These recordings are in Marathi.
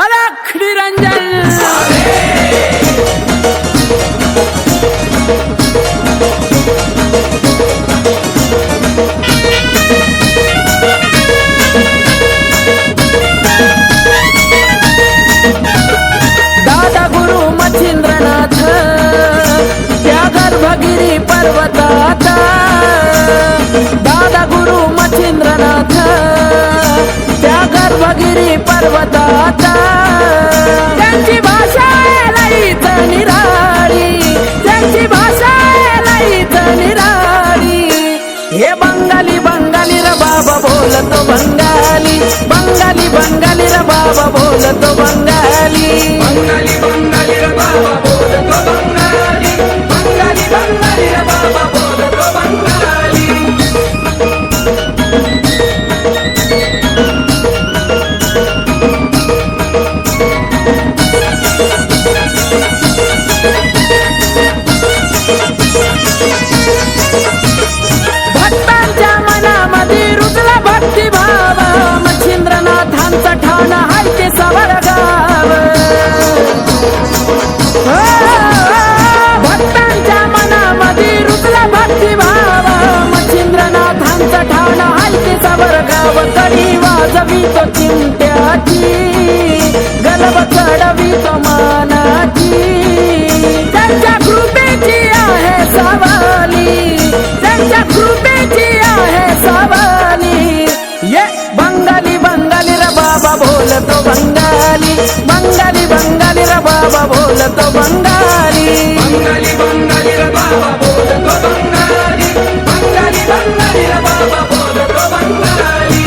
अलख निरंजन दादा गुरु मच्छिंद्रनाथ त्या गर्भगिरी पर्वतात दादा गुरु मच्छिंद्रनाथ त्या गर्भगिरी पर्वतात त्यांची भाषा लईच निराळी त्यांची भाषा लईच निराळी हे बंगाली बंगाली र बाबा बोलतो बंगाली बंगाली बंगाली र बाबा बोलतो बंगाली बंगाली बंगाली रे बाबा बोलतो बंगाली बंगाली बंगाली रे बाबा बोलतो बंगाली भक्तांच्या मनामध्ये रुजला भक्तिभाव मच्छिंद्रनाथांचा ठाण हाय ते सवरगाव भक्तांच्या मनामध्ये रुजला भक्तिभाव मच्छिंद्रनाथांचा ठाण हाय ते सवरगाव तरी वाजवी तो चिमट्याची गलब चढवी तो मानाची त्यांच्या कृपेची आहे सवाली त्यांच्या कृपेची आहे सवाली ये बंगाली बंगाली र बाबा बोलतो बंगाली बंगाली बंगाली र बाबा बोलतो बंगाली बंगाली बंगाली रे बाबा बोलतो बंगाली बंगाली बंगाली रे बाबा बोलतो बंगाली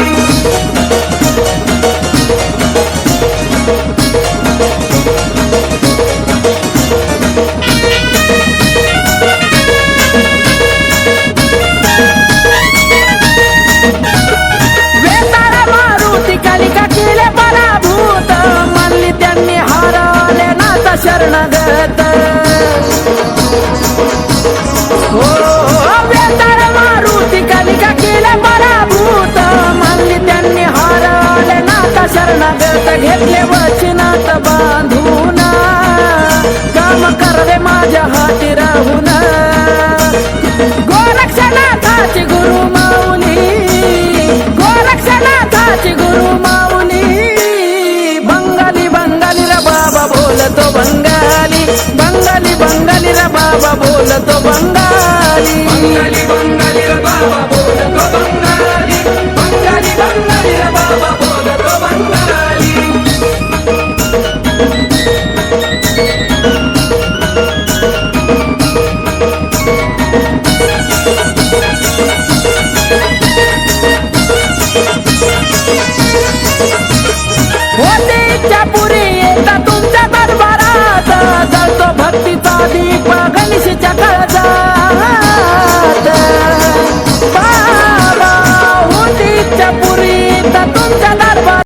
वेताळ मारुती कालिका केले पराभूत म्हणली त्यांनी हारले नाथ शरणगत हो वेताळ मारुती कालिका केले पराभूत म्हणली त्यांनी हारले नाथ शरणगत घेतले वचनात बांधून काम करवे माझ्या हाती राहून गोरक्षनाथाची गुरु माऊली गोरक्षनाथाची गुरु माऊली बंगाली बंगाली र बाबा बोलतो बंगाली बंगाली बंगाली र बाबा बोलतो बंगाली बंगाली बंगाली रे बाबा बोलतो बंगाली बंगाली बंगाली रे बाबा बोलतो बंगाली होते इच्छा पुरी येता तुमच्या दरबारात जळतो भक्तीचा दीप गणेशच्या काळजात